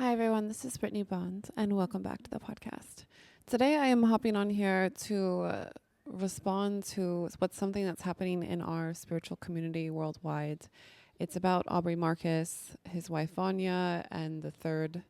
Hi everyone, this is Brittany Bond and welcome back to the podcast. Today I am hopping on here to respond to what's something that's happening in our spiritual community worldwide. It's about Aubrey Marcus, his wife Vanya, and the third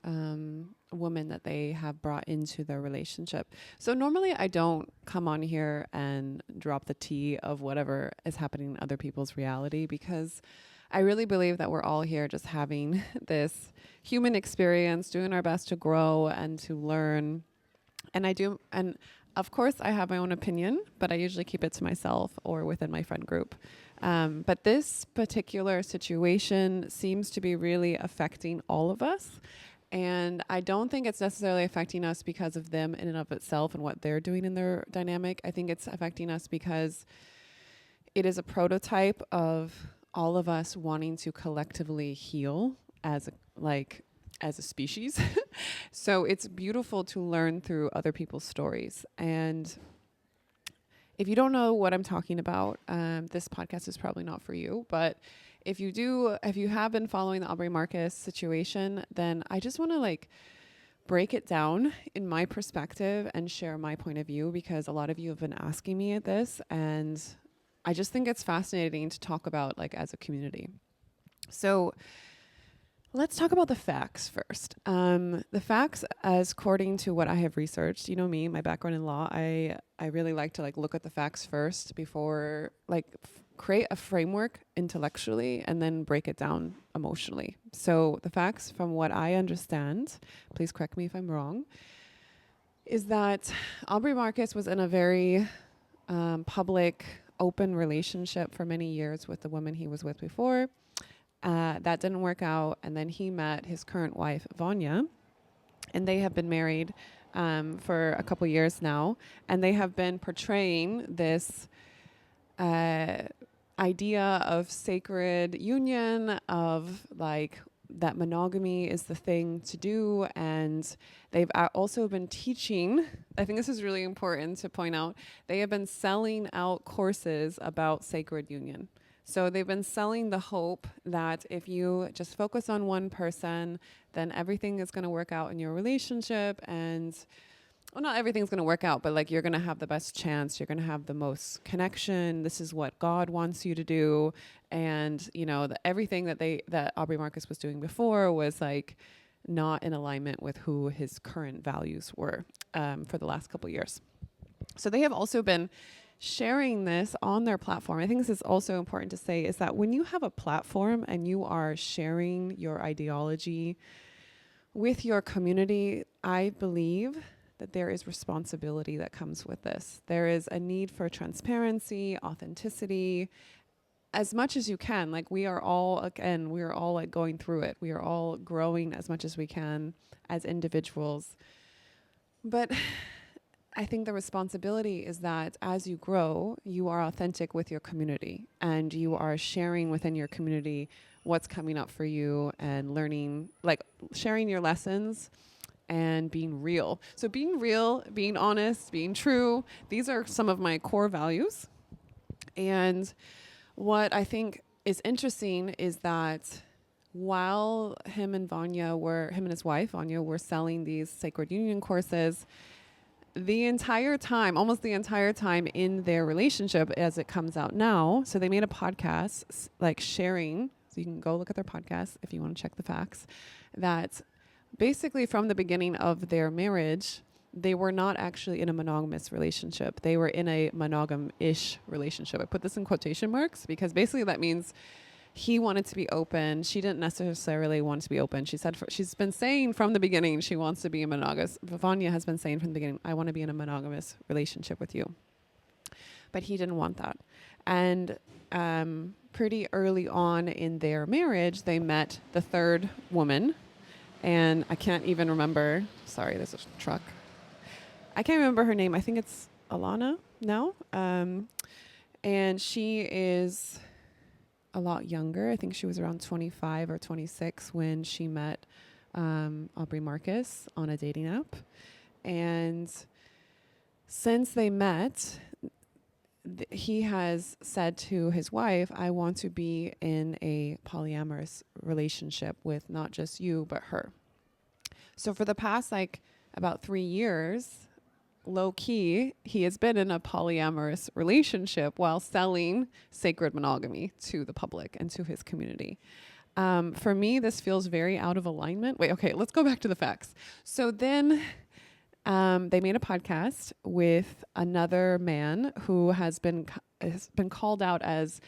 woman that they have brought into their relationship. So normally I don't come on here and drop the tea of whatever is happening in other people's reality, because I really believe that we're all here just having this human experience, doing our best to grow and to learn. And of course I have my own opinion, but I usually keep it to myself or within my friend group. But this particular situation seems to be really affecting all of us. And I don't think it's necessarily affecting us because of them in and of itself and what they're doing in their dynamic. I think it's affecting us because it is a prototype of all of us wanting to collectively heal as a species. So it's beautiful to learn through other people's stories. And if you don't know what I'm talking about, this podcast is probably not for you. But if you have been following the Aubrey Marcus situation, then I just want to break it down in my perspective and share my point of view, because a lot of you have been asking me this, and I just think it's fascinating to talk about as a community. So let's talk about the facts first. The facts, as according to what I have researched, you know me, my background in law, I really like to look at the facts first before create a framework intellectually and then break it down emotionally. So the facts, from what I understand, please correct me if I'm wrong, is that Aubrey Marcus was in a very public, open relationship for many years with the woman he was with before. That didn't work out, and then he met his current wife, Vanya, and they have been married for a couple years now, and they have been portraying this idea of sacred union, of that monogamy is the thing to do. And they've also been teaching, I think this is really important to point out, they have been selling out courses about sacred union. So they've been selling the hope that if you just focus on one person, then everything is going to work out in your relationship. And well, not everything's going to work out, but you're going to have the best chance. You're going to have the most connection. This is what God wants you to do. And, everything that Aubrey Marcus was doing before was not in alignment with who his current values were for the last couple years. So they have also been sharing this on their platform. I think this is also important to say, is that when you have a platform and you are sharing your ideology with your community, I believe that there is responsibility that comes with this. There is a need for transparency, authenticity, as much as you can. We are all going through it. We are all growing as much as we can as individuals. But I think the responsibility is that as you grow, you are authentic with your community, and you are sharing within your community what's coming up for you, and learning, sharing your lessons and being real. So being real, being honest, being true, these are some of my core values. And what I think is interesting is that while him and his wife, Vanya, were selling these sacred union courses, almost the entire time in their relationship, as it comes out now, so they made a podcast, sharing, so you can go look at their podcast if you want to check the facts, that basically from the beginning of their marriage, they were not actually in a monogamous relationship. They were in a monogam-ish relationship. I put this in quotation marks because basically that means he wanted to be open. She didn't necessarily want to be open. She said she's been saying from the beginning she wants to be a monogamous. Vanya has been saying from the beginning, I want to be in a monogamous relationship with you. But he didn't want that. And pretty early on in their marriage, they met the third woman. And I can't even remember. Sorry, there's a truck. I can't remember her name. I think it's Vylana now. And she is a lot younger. I think she was around 25 or 26 when she met Aubrey Marcus on a dating app. And since they met, he has said to his wife, I want to be in a polyamorous relationship with not just you, but her. So for the past about 3 years, low key, he has been in a polyamorous relationship while selling sacred monogamy to the public and to his community. For me, this feels very out of alignment. Wait, okay, let's go back to the facts. So then they made a podcast with another man who has been called out as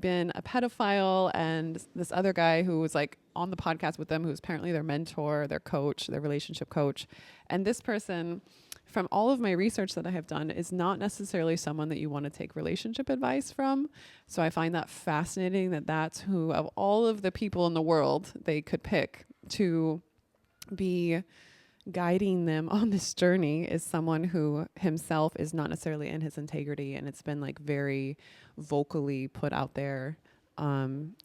been a pedophile, and this other guy who was on the podcast with them, who's apparently their mentor, their coach, their relationship coach. And this person, from all of my research that I have done, is not necessarily someone that you want to take relationship advice from. So I find that fascinating that that's who, of all of the people in the world, they could pick to be guiding them on this journey is someone who himself is not necessarily in his integrity, and it's been very vocally put out there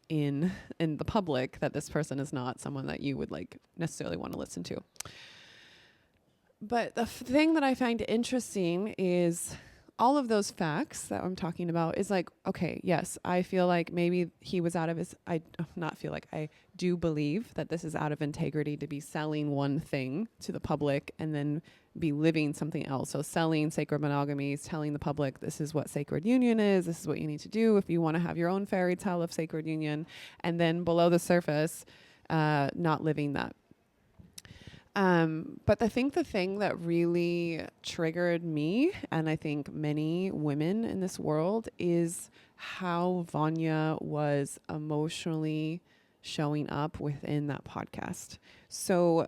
in the public that this person is not someone that you would necessarily want to listen to. But the thing that I find interesting is all of those facts that I'm talking about is okay, yes, I feel like maybe he was out of his, I do believe that this is out of integrity to be selling one thing to the public and then be living something else. So selling sacred monogamy is telling the public this is what sacred union is, this is what you need to do if you want to have your own fairy tale of sacred union, and then below the surface, not living that. But I think the thing that really triggered me, and I think many women in this world, is how Vanya was emotionally showing up within that podcast. So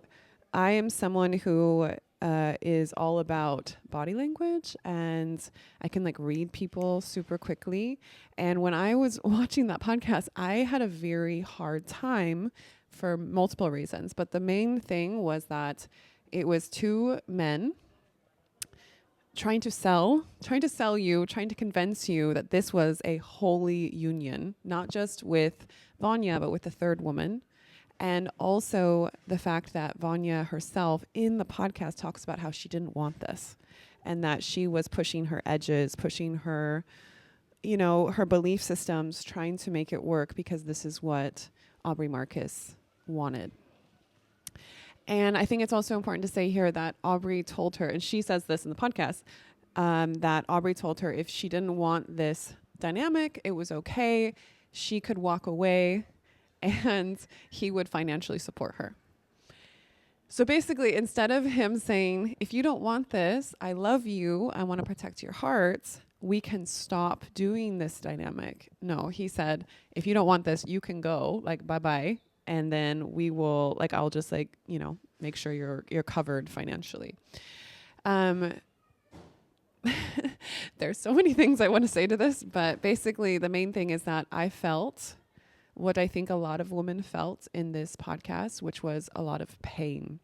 I am someone who is all about body language, and I can read people super quickly. And when I was watching that podcast, I had a very hard time for multiple reasons. But the main thing was that it was two men trying to convince you that this was a holy union, not just with Vanya, but with the third woman. And also the fact that Vanya herself in the podcast talks about how she didn't want this, and that she was pushing her edges, pushing her, her belief systems, trying to make it work because this is what Aubrey Marcus wanted. And I think it's also important to say here that Aubrey told her, and she says this in the podcast, that Aubrey told her if she didn't want this dynamic, it was okay. She could walk away and he would financially support her. So basically, instead of him saying, if you don't want this, I love you, I want to protect your heart, we can stop doing this dynamic. No, he said, if you don't want this, you can go, bye-bye. And then we will, I'll just make sure you're covered financially. There's so many things I want to say to this, but basically the main thing is that I felt what I think a lot of women felt in this podcast, which was a lot of pain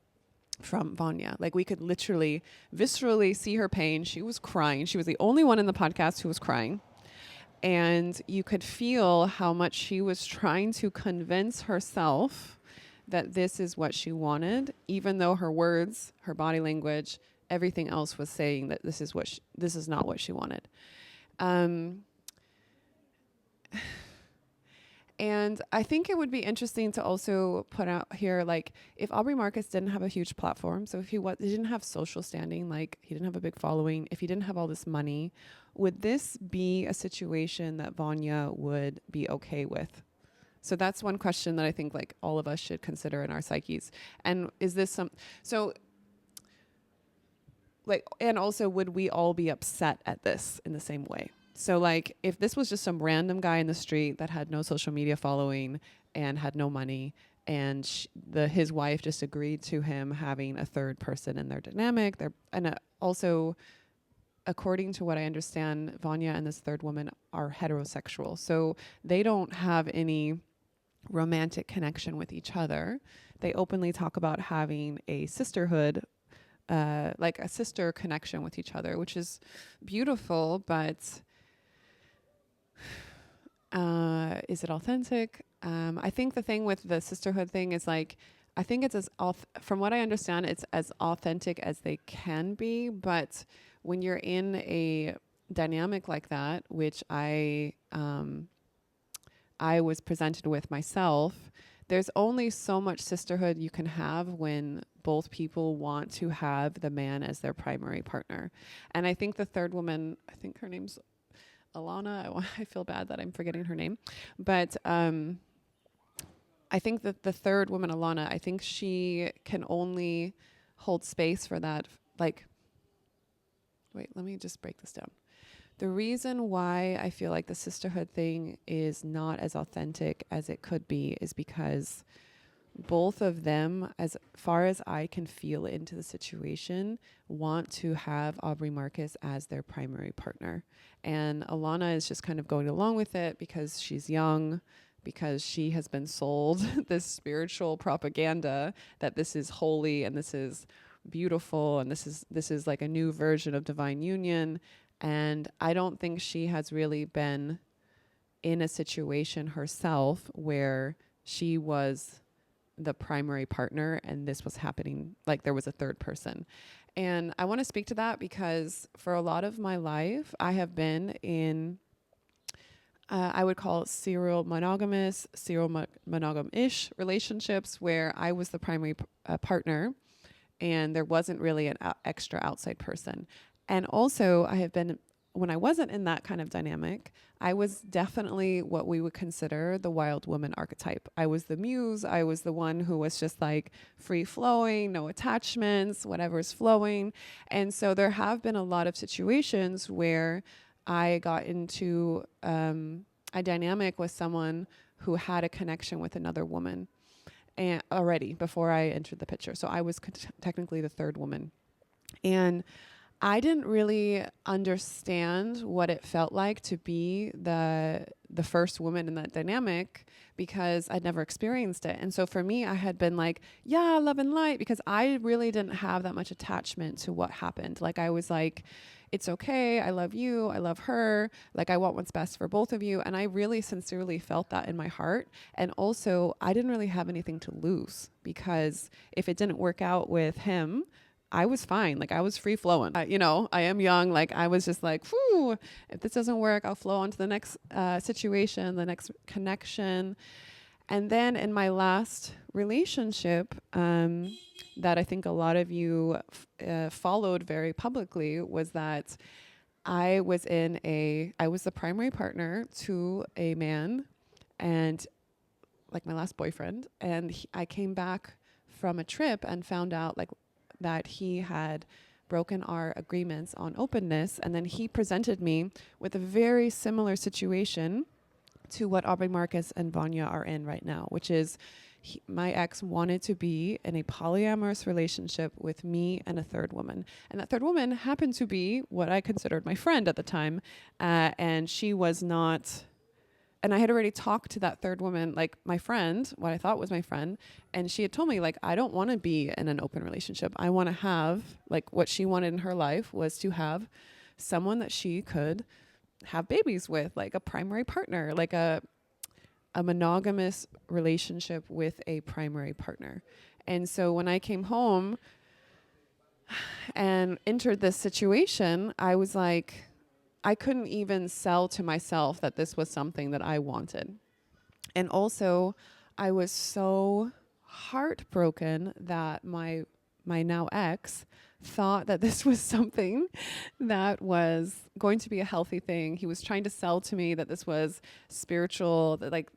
from Vanya. We could literally, viscerally see her pain. She was crying. She was the only one in the podcast who was crying. And you could feel how much she was trying to convince herself that this is what she wanted, even though her words, her body language, everything else was saying that this is not what she wanted. And I think it would be interesting to also put out here, if Aubrey Marcus didn't have a huge platform, so if he didn't have social standing, he didn't have a big following, if he didn't have all this money, would this be a situation that Vanya would be okay with? So that's one question that I think all of us should consider in our psyches. And is this and also would we all be upset at this in the same way? So if this was just some random guy in the street that had no social media following and had no money, and his wife just agreed to him having a third person in their dynamic, also, according to what I understand, Vanya and this third woman are heterosexual. So they don't have any romantic connection with each other. They openly talk about having a sisterhood, a sister connection with each other, which is beautiful, but is it authentic? I think the thing with the sisterhood thing is I think it's from what I understand, it's as authentic as they can be. But when you're in a dynamic like that, which I was presented with myself, there's only so much sisterhood you can have when both people want to have the man as their primary partner. And I think the third woman, I think her name's Alana. I feel bad that I'm forgetting her name. But I think that the third woman, Alana, I think she can only hold space for that. Like, wait, let me just break this down. The reason why I feel like the sisterhood thing is not as authentic as it could be is because both of them, as far as I can feel into the situation, want to have Aubrey Marcus as their primary partner. And Alana is just kind of going along with it because she's young, because she has been sold this spiritual propaganda that this is holy and this is beautiful and this is like a new version of divine union. And I don't think she has really been in a situation herself where she was the primary partner and this was happening, like there was a third person. And I want to speak to that because for a lot of my life, I have been in, I would call it serial monogam-ish relationships where I was the primary partner and there wasn't really an extra outside person. And also, I have been, when I wasn't in that kind of dynamic, I was definitely what we would consider the wild woman archetype. I was the muse. I was the one who was just like free flowing, no attachments, whatever's flowing. And so there have been a lot of situations where I got into a dynamic with someone who had a connection with another woman and already before I entered the picture. So I was technically the third woman. And I didn't really understand what it felt like to be the first woman in that dynamic because I'd never experienced it. And so for me, I had been like, yeah, love and light, because I really didn't have that much attachment to what happened. Like I was like, it's okay. I love you. I love her. Like I want what's best for both of you. And I really sincerely felt that in my heart. And also I didn't really have anything to lose because if it didn't work out with him, I was fine. Like I was free flowing. I am young. Like I was just like, whew, if this doesn't work, I'll flow on to the next situation, the next connection. And then in my last relationship, that I think a lot of you followed very publicly, was that I was the primary partner to a man, and like my last boyfriend, and I came back from a trip and found out like that he had broken our agreements on openness. And then he presented me with a very similar situation to what Aubrey Marcus and Vanya are in right now, which is my ex wanted to be in a polyamorous relationship with me and a third woman. And that third woman happened to be what I considered my friend at the time. And she was not... And I had already talked to that third woman, like my friend, what I thought was my friend. And she had told me, like, I don't want to be in an open relationship. I want to have, like, what she wanted in her life was to have someone that she could have babies with, like a primary partner, like a monogamous relationship with a primary partner. And so when I came home and entered this situation, I was like... I couldn't even sell to myself that this was something that I wanted. And also, I was so heartbroken that my now ex thought that this was something that was going to be a healthy thing. He was trying to sell to me that this was spiritual, that like,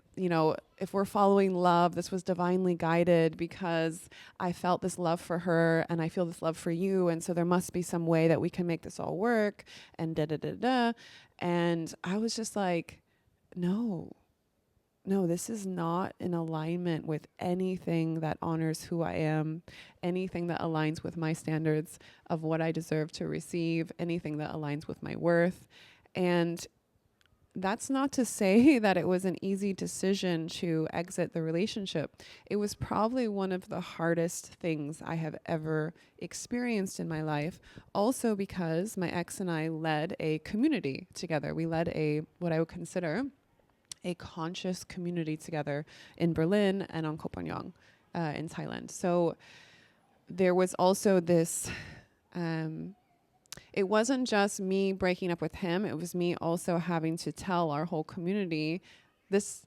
if we're following love, this was divinely guided because I felt this love for her and I feel this love for you. And so there must be some way that we can make this all work and da-da-da-da. And I was just like, no, this is not in alignment with anything that honors who I am, anything that aligns with my standards of what I deserve to receive, anything that aligns with my worth. And that's not to say that it was an easy decision to exit the relationship. It was probably one of the hardest things I have ever experienced in my life. Also because my ex and I led a community together. We led what I would consider a conscious community together in Berlin and on Koh Phangan in Thailand. So there was also this... it wasn't just me breaking up with him. It was me also having to tell our whole community this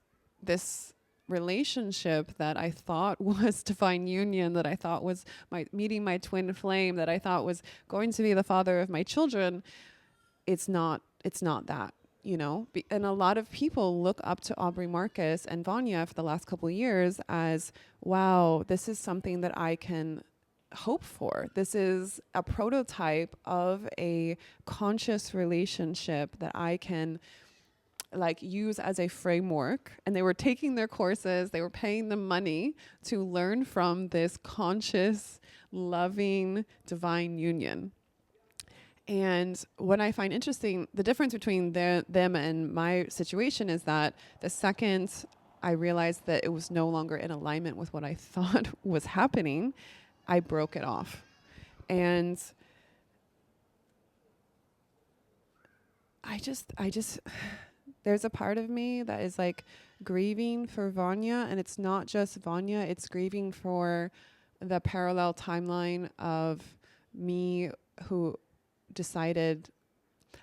relationship that I thought was divine union, that I thought was meeting my twin flame, that I thought was going to be the father of my children, it's not that, you know. And a lot of people look up to Aubrey Marcus and Vanya for the last couple of years as, wow, this is something that I can hope for. This is a prototype of a conscious relationship that I can like use as a framework. And they were taking their courses, they were paying them money to learn from this conscious, loving, divine union. And what I find interesting, the difference between them and my situation is that the second I realized that it was no longer in alignment with what I thought was happening, I broke it off. And I just, there's a part of me that is like grieving for Vanya, and it's not just Vanya, it's grieving for the parallel timeline of me who decided,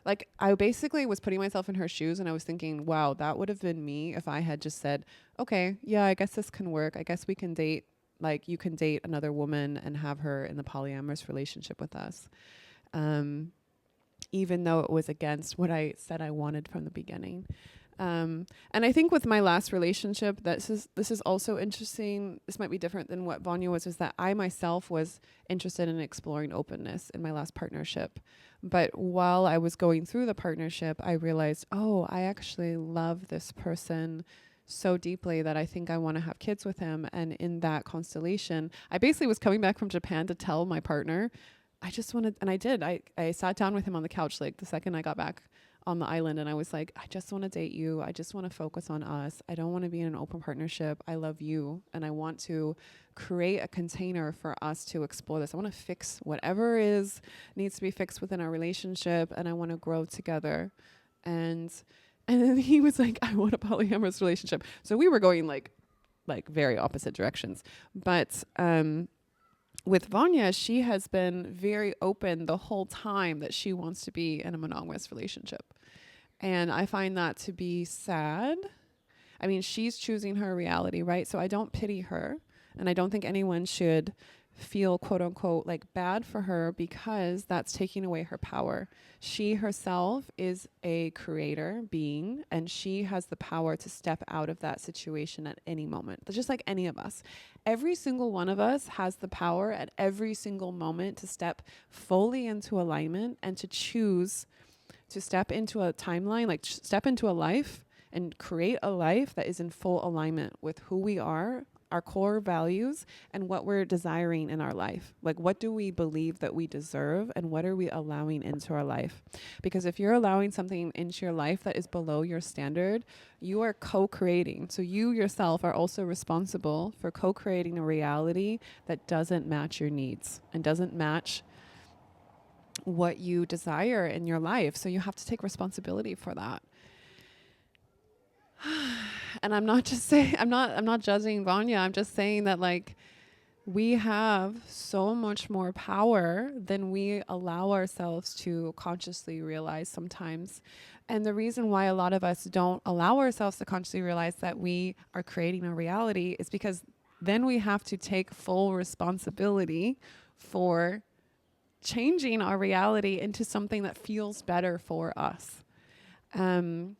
like, I basically was putting myself in her shoes and I was thinking, wow, that would have been me if I had just said, okay, yeah, I guess this can work. I guess we can date, like you can date another woman and have her in the polyamorous relationship with us. Even though it was against what I said I wanted from the beginning. And I think with my last relationship, this is also interesting. This might be different than what Vanya was, is that I myself was interested in exploring openness in my last partnership. But while I was going through the partnership, I realized, oh, I actually love this person so deeply that I think I want to have kids with him. And in that constellation, I basically was coming back from Japan to tell my partner, I just wanted, and I did. I sat down with him on the couch like the second I got back on the island, and I was like, I just want to date you. I just want to focus on us. I don't want to be in an open partnership. I love you, and I want to create a container for us to explore this. I want to fix whatever needs to be fixed within our relationship, and I want to grow together. And then he was like, I want a polyamorous relationship. So we were going like very opposite directions. But with Vanya, she has been very open the whole time that she wants to be in a monogamous relationship. And I find that to be sad. I mean, she's choosing her reality, right? So I don't pity her. And I don't think anyone should feel, quote unquote, like bad for her, because that's taking away her power. She herself is a creator being, and she has the power to step out of that situation at any moment. Just like any of us. Every single one of us has the power at every single moment to step fully into alignment and to choose to step into a timeline, like step into a life and create a life that is in full alignment with who we are, our core values, and what we're desiring in our life. Like, what do we believe that we deserve, and what are we allowing into our life? Because if you're allowing something into your life that is below your standard, you are co-creating. So you yourself are also responsible for co-creating a reality that doesn't match your needs and doesn't match what you desire in your life. So you have to take responsibility for that. And I'm not just saying, I'm not judging Vanya. I'm just saying that, like, we have so much more power than we allow ourselves to consciously realize sometimes. And the reason why a lot of us don't allow ourselves to consciously realize that we are creating a reality is because then we have to take full responsibility for changing our reality into something that feels better for us. And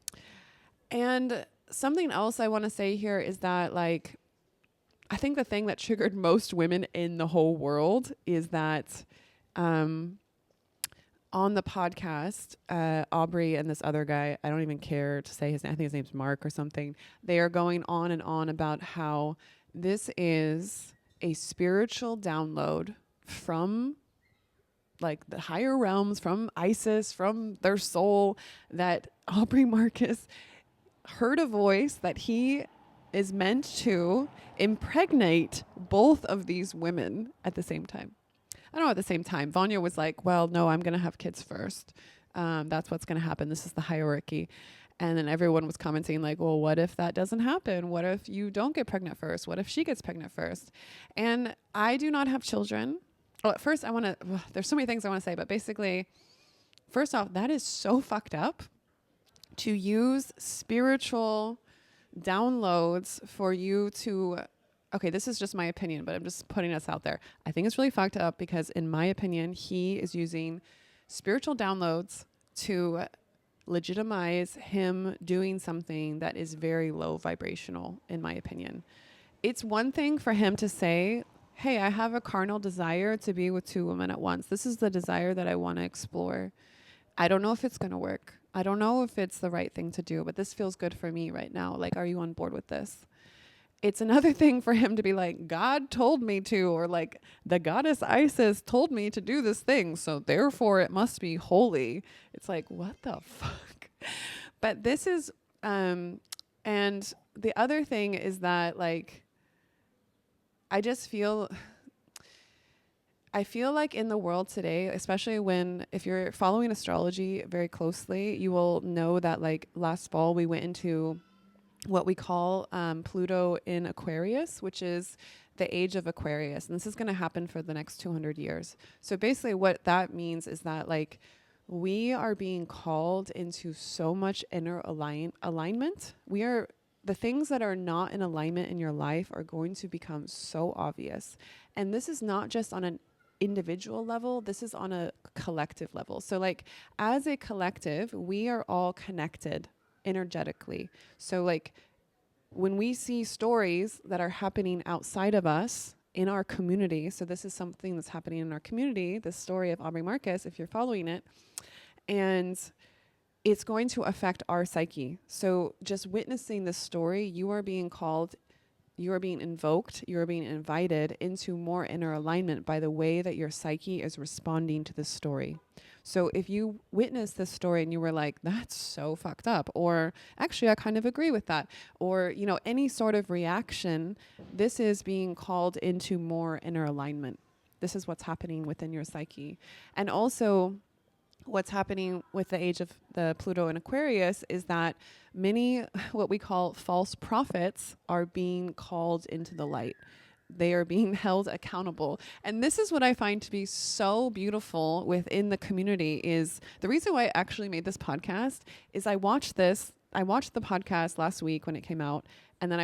something else I want to say here is that, like, I think the thing that triggered most women in the whole world is that on the podcast, Aubrey and this other guy, I don't even care to say his name, I think his name's Mark or something, they are going on and on about how this is a spiritual download from, like, the higher realms, from Isis, from their soul, that Aubrey Marcus heard a voice that he is meant to impregnate both of these women at the same time. I don't know, at the same time. Vanya was like, well, no, I'm going to have kids first. That's what's going to happen. This is the hierarchy. And then everyone was commenting like, well, what if that doesn't happen? What if you don't get pregnant first? What if she gets pregnant first? And I do not have children. Well, at first there's so many things I want to say, but basically, first off, that is so fucked up to use spiritual downloads for you to, okay, this is just my opinion, but I'm just putting this out there. I think it's really fucked up because in my opinion, he is using spiritual downloads to legitimize him doing something that is very low vibrational, in my opinion. It's one thing for him to say, hey, I have a carnal desire to be with two women at once. This is the desire that I want to explore. I don't know if it's going to work. I don't know if it's the right thing to do, but this feels good for me right now. Like, are you on board with this? It's another thing for him to be like, God told me to, or like the goddess Isis told me to do this thing, so therefore it must be holy. It's like, what the fuck? But this is, and the other thing is that like, I feel like in the world today, especially if you're following astrology very closely, you will know that like last fall we went into what we call Pluto in Aquarius, which is the age of Aquarius. And this is going to happen for the next 200 years. So basically what that means is that like we are being called into so much inner alignment. The things that are not in alignment in your life are going to become so obvious. And this is not just on an individual level, this is on a collective level. So like as a collective, we are all connected energetically. So like when we see stories that are happening outside of us in our community, so this is something that's happening in our community, the story of Aubrey Marcus, if you're following it, and it's going to affect our psyche. So just witnessing this story, you are being called, you are being invoked, you are being invited into more inner alignment by the way that your psyche is responding to this story. So if you witness this story and you were like, that's so fucked up, or actually I kind of agree with that, or, you know, any sort of reaction, this is being called into more inner alignment. This is what's happening within your psyche. And also what's happening with the age of the Pluto in Aquarius is that many, what we call false prophets, are being called into the light. They are being held accountable. And this is what I find to be so beautiful within the community. Is the reason why I actually made this podcast is I watched the podcast last week when it came out. And then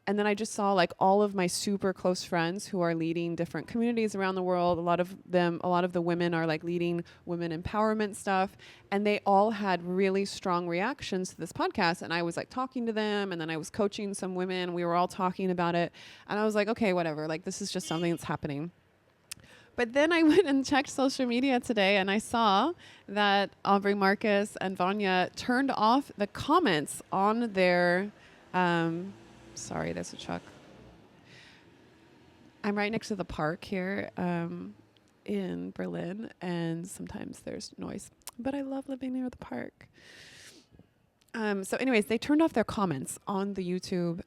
and then I just saw like all of my super close friends who are leading different communities around the world. A lot of the women are like leading women empowerment stuff. And they all had really strong reactions to this podcast. And I was like talking to them, and then I was coaching some women. We were all talking about it. And I was like, okay, whatever. Like this is just something that's happening. But then I went and checked social media today, and I saw that Aubrey Marcus and Vylana turned off the comments on their, sorry, there's a truck. I'm right next to the park here in Berlin, and sometimes there's noise, but I love living near the park. So anyways, they turned off their comments on the YouTube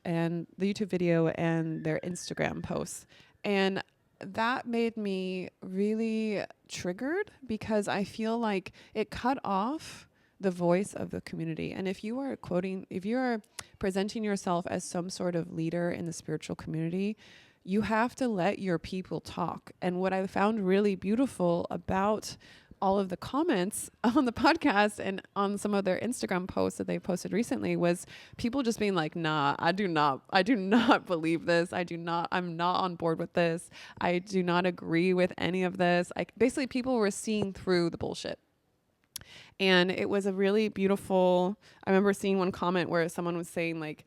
video and their Instagram posts. And that made me really triggered because I feel like it cut off the voice of the community. And if you are presenting yourself as some sort of leader in the spiritual community, you have to let your people talk. And what I found really beautiful about all of the comments on the podcast and on some of their Instagram posts that they posted recently was people just being like, nah, I do not believe this. I'm not on board with this. I do not agree with any of this. Basically people were seeing through the bullshit. And it was a really beautiful, I remember seeing one comment where someone was saying like,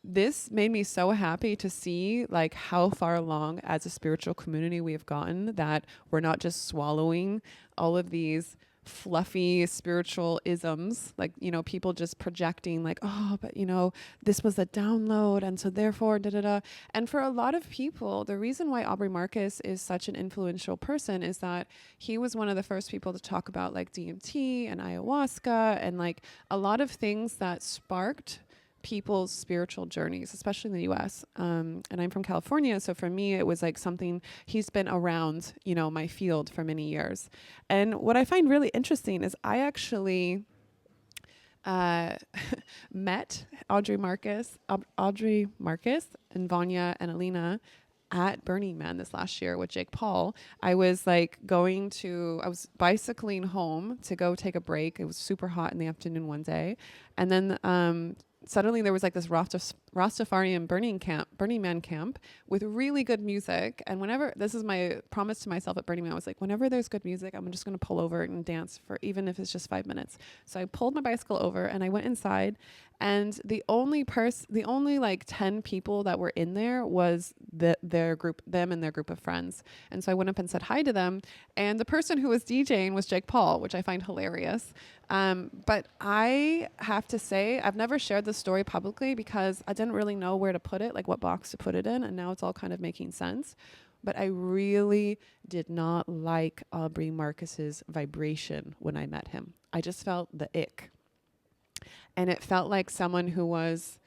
this made me so happy to see like how far along as a spiritual community we have gotten, that we're not just swallowing all of these fluffy spiritual isms, like, you know, people just projecting like, oh, but you know, this was a download and so therefore da-da-da. And for a lot of people, the reason why Aubrey Marcus is such an influential person is that he was one of the first people to talk about like DMT and ayahuasca and like a lot of things that sparked people's spiritual journeys, especially in the US. And I'm from California. So for me, it was like something, he's been around, you know, my field for many years. And what I find really interesting is I actually met Aubrey Marcus and Vylana and Alina at Burning Man this last year with Jake Paul. I was bicycling home to go take a break. It was super hot in the afternoon one day. And then suddenly there was like this Rastafarian Burning Man camp with really good music. And whenever, this is my promise to myself at Burning Man, I was like, whenever there's good music, I'm just going to pull over and dance for, even if it's just 5 minutes. So I pulled my bicycle over and I went inside, and the only like 10 people that were in there was their group, them and their group of friends. And so I went up and said hi to them. And the person who was DJing was Jake Paul, which I find hilarious. But I have to say, I've never shared this story publicly because I didn't really know where to put it, like what box to put it in. And now it's all kind of making sense. But I really did not like Aubrey Marcus's vibration when I met him. I just felt the ick. And it felt like someone who was,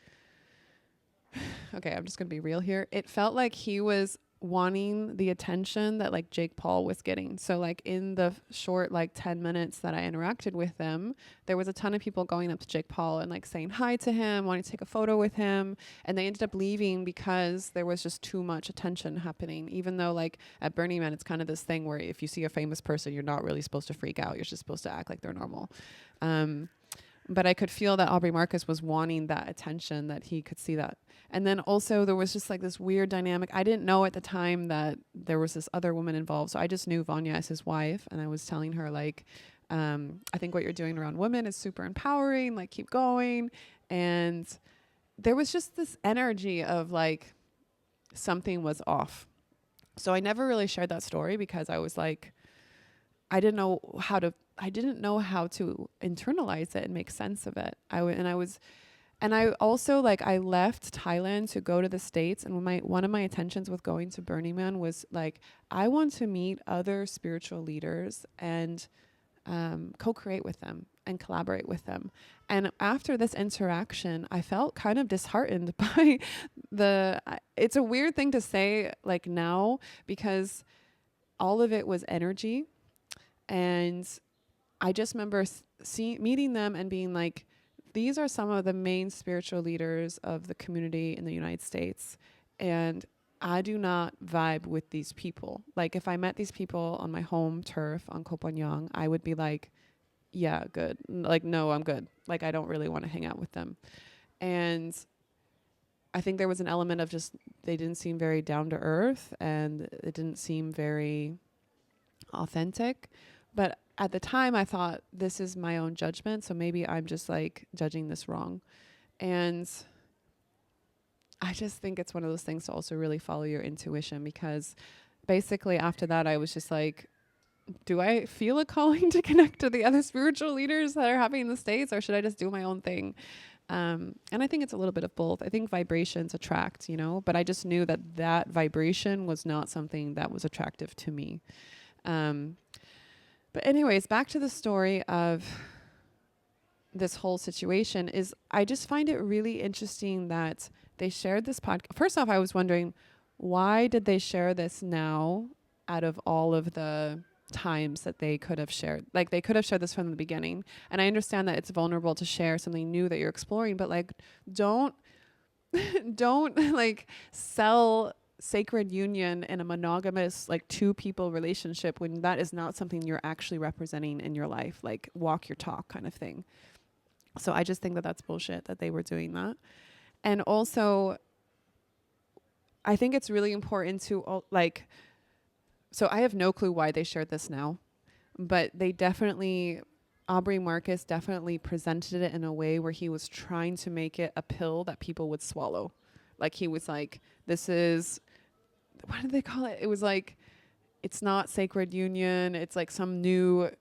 okay, I'm just going to be real here. It felt like he was wanting the attention that like Jake Paul was getting. So like in the short like 10 minutes that I interacted with them, there was a ton of people going up to Jake Paul and like saying hi to him, wanting to take a photo with him. And they ended up leaving because there was just too much attention happening. Even though like at Burning Man, it's kind of this thing where if you see a famous person, you're not really supposed to freak out. You're just supposed to act like they're normal. But I could feel that Aubrey Marcus was wanting that attention, that he could see that. And then also there was just like this weird dynamic. I didn't know at the time that there was this other woman involved. So I just knew Vanya as his wife. And I was telling her like, I think what you're doing around women is super empowering, like keep going. And there was just this energy of like something was off. So I never really shared that story because I was like, I didn't know how to internalize it and make sense of it. I also like, I left Thailand to go to the States. And one of my intentions with going to Burning Man was like, I want to meet other spiritual leaders and co-create with them and collaborate with them. And after this interaction, I felt kind of disheartened by it's a weird thing to say like now, because all of it was energy. And I just remember meeting them and being like, these are some of the main spiritual leaders of the community in the United States. And I do not vibe with these people. Like if I met these people on my home turf on Koh Phangan, I would be like, yeah, good. Like, no, I'm good. Like, I don't really want to hang out with them. And I think there was an element of just, they didn't seem very down to earth and it didn't seem very authentic. But at the time I thought, this is my own judgment. So maybe I'm just like judging this wrong. And I just think it's one of those things to also really follow your intuition, because basically after that, I was just like, do I feel a calling to connect to the other spiritual leaders that are happening in the States, or should I just do my own thing? And I think it's a little bit of both. I think vibrations attract, but I just knew that vibration was not something that was attractive to me. But anyways, back to the story of this whole situation is I just find it really interesting that they shared this podcast. First off, I was wondering, why did they share this now out of all of the times that they could have shared? Like they could have shared this from the beginning. And I understand that it's vulnerable to share something new that you're exploring, but like don't like sell sacred union in a monogamous like two people relationship when that is not something you're actually representing in your life. Like walk your talk kind of thing. So I just think that that's bullshit that they were doing that. And also I think it's really important to so I have no clue why they shared this now, but Aubrey Marcus definitely presented it in a way where he was trying to make it a pill that people would swallow. Like he was like, this is, what did they call it? It was like, it's not sacred union. It's like some new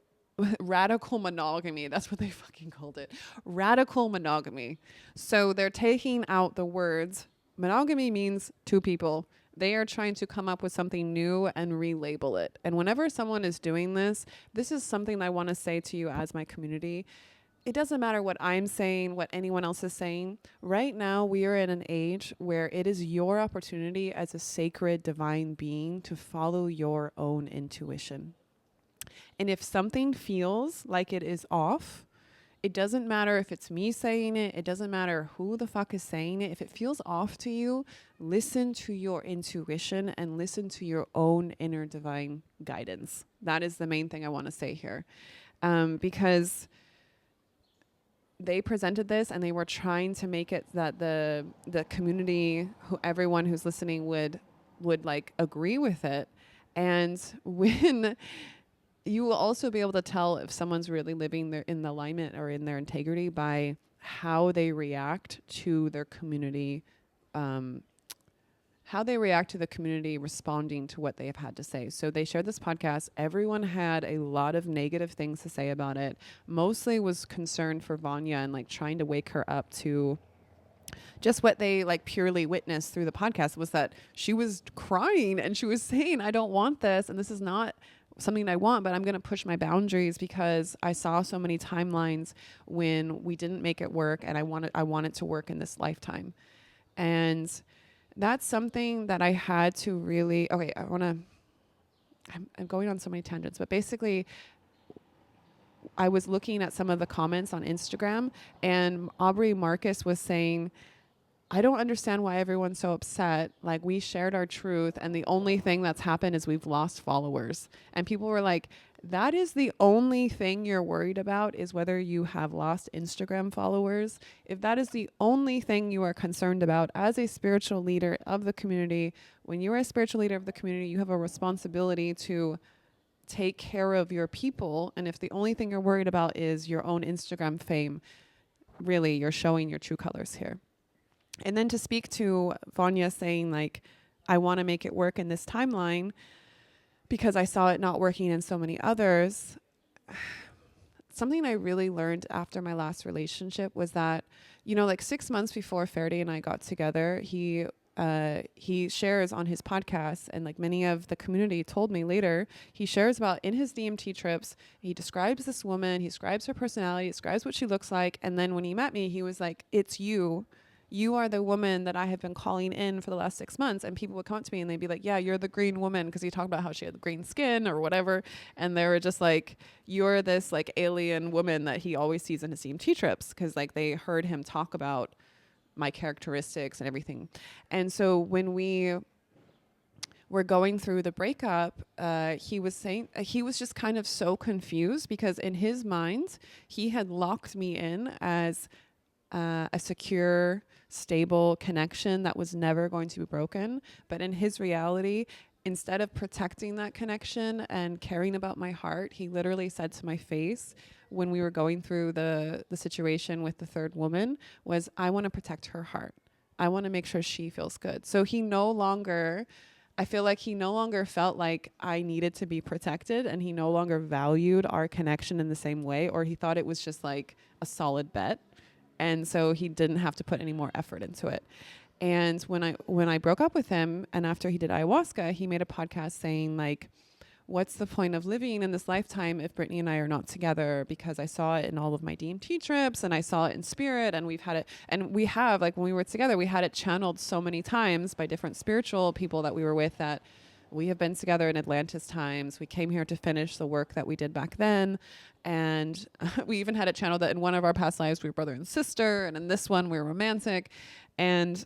radical monogamy. That's what they fucking called it. Radical monogamy. So they're taking out the words. Monogamy means two people. They are trying to come up with something new and relabel it. And whenever someone is doing this is something I want to say to you as my community. It doesn't matter what I'm saying, what anyone else is saying. Right now, we are in an age where it is your opportunity as a sacred divine being to follow your own intuition. And if something feels like it is off, it doesn't matter if it's me saying it. It doesn't matter who the fuck is saying it. If it feels off to you, listen to your intuition and listen to your own inner divine guidance. That is the main thing I want to say here. Because they presented this and they were trying to make it that the community, everyone who's listening would like agree with it. And when you will also be able to tell if someone's really living their in the alignment or in their integrity by how they react to their community, how they react to the community responding to what they have had to say. So they shared this podcast. Everyone had a lot of negative things to say about it. Mostly was concerned for Vanya and like trying to wake her up to just what they like purely witnessed through the podcast was that she was crying and she was saying, I don't want this. And this is not something I want, but I'm going to push my boundaries because I saw so many timelines when we didn't make it work. And I want it to work in this lifetime. And that's something that I had to really, I'm going on so many tangents, but basically I was looking at some of the comments on Instagram and Aubrey Marcus was saying, I don't understand why everyone's so upset. Like we shared our truth and the only thing that's happened is we've lost followers. And people were like, that is the only thing you're worried about is whether you have lost Instagram followers. If that is the only thing you are concerned about as a spiritual leader of the community, when you are a spiritual leader of the community, you have a responsibility to take care of your people. And if the only thing you're worried about is your own Instagram fame, really, you're showing your true colors here. And then to speak to Vanya saying like, I want to make it work in this timeline because I saw it not working in so many others. Something I really learned after my last relationship was that, like 6 months before Faraday and I got together, he shares on his podcast, and like many of the community told me later, he shares about in his DMT trips, he describes this woman, he describes her personality, describes what she looks like. And then when he met me, he was like, it's you. You are the woman that I have been calling in for the last 6 months. And people would come up to me and they'd be like, yeah, you're the green woman. Because he talked about how she had green skin or whatever. And they were just like, you're this like alien woman that he always sees in his DMT trips. Because like they heard him talk about my characteristics and everything. And so when we were going through the breakup, he was saying, he was just kind of so confused because in his mind, he had locked me in as a secure, stable connection that was never going to be broken. But in his reality, instead of protecting that connection and caring about my heart, he literally said to my face when we were going through the situation with the third woman was, I want to protect her heart. I want to make sure she feels good. So I feel like he no longer felt like I needed to be protected, and he no longer valued our connection in the same way, or he thought it was just like a solid bet. And so he didn't have to put any more effort into it. And when I broke up with him, and after he did ayahuasca, he made a podcast saying like, what's the point of living in this lifetime if Brittany and I are not together? Because I saw it in all of my DMT trips and I saw it in spirit, and we've had it, and we have, like when we were together, we had it channeled so many times by different spiritual people that we were with that we have been together in Atlantis times. We came here to finish the work that we did back then. And we even had it channeled that in one of our past lives, we were brother and sister. And in this one, we were romantic. And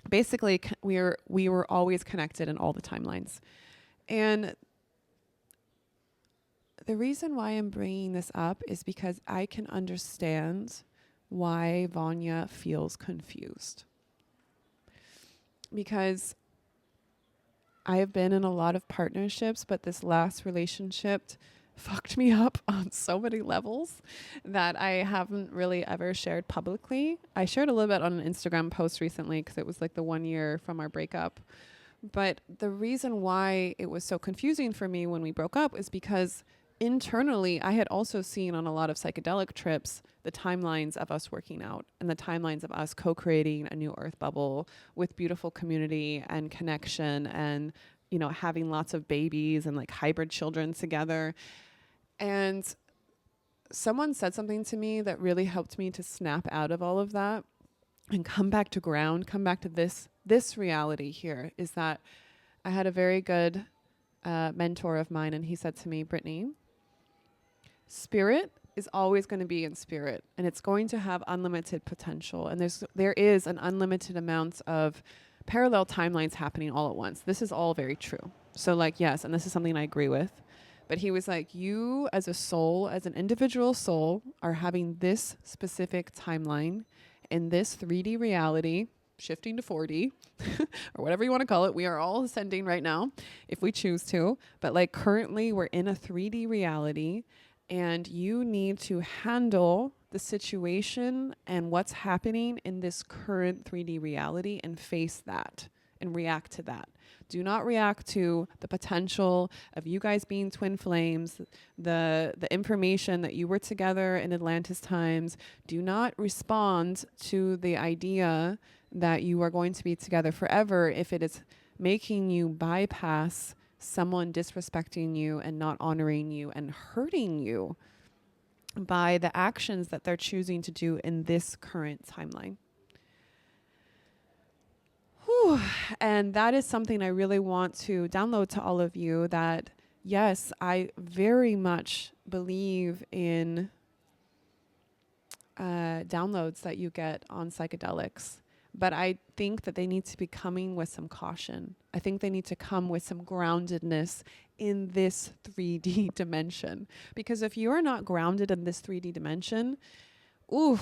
basically, we were always connected in all the timelines. And the reason why I'm bringing this up is because I can understand why Vanya feels confused. Because I have been in a lot of partnerships, but this last relationship fucked me up on so many levels that I haven't really ever shared publicly. I shared a little bit on an Instagram post recently because it was like the 1 year from our breakup. But the reason why it was so confusing for me when we broke up is because internally, I had also seen on a lot of psychedelic trips the timelines of us working out and the timelines of us co-creating a new earth bubble with beautiful community and connection and, having lots of babies and like hybrid children together. And someone said something to me that really helped me to snap out of all of that and come back to ground, come back to this reality here, is that I had a very good mentor of mine, and he said to me, Brittany, spirit is always going to be in spirit, and it's going to have unlimited potential. And there is an unlimited amount of parallel timelines happening all at once. This is all very true. So like, yes, and this is something I agree with. But he was like, you as a soul, as an individual soul, are having this specific timeline in this 3D reality, shifting to 4D or whatever you want to call it. We are all ascending right now if we choose to. But like currently we're in a 3D reality, and you need to handle the situation and what's happening in this current 3D reality and face that and react to that. Do not react to the potential of you guys being twin flames, the information that you were together in Atlantis times. Do not respond to the idea that you are going to be together forever if it is making you bypass someone disrespecting you and not honoring you and hurting you by the actions that they're choosing to do in this current timeline. Whew. And that is something I really want to download to all of you, that yes, I very much believe in downloads that you get on psychedelics. But I think that they need to be coming with some caution. I think they need to come with some groundedness in this 3D dimension. Because if you are not grounded in this 3D dimension, ooh,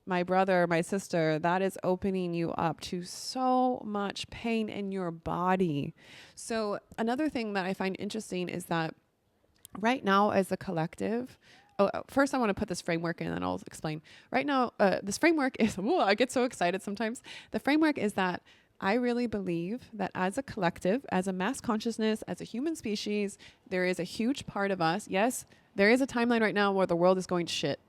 my brother, my sister, that is opening you up to so much pain in your body. So another thing that I find interesting is that right now as a collective, first I want to put this framework in and then I'll explain. Right now, this framework is, I get so excited sometimes. The framework is that I really believe that as a collective, as a mass consciousness, as a human species, there is a huge part of us. Yes, there is a timeline right now where the world is going to shit.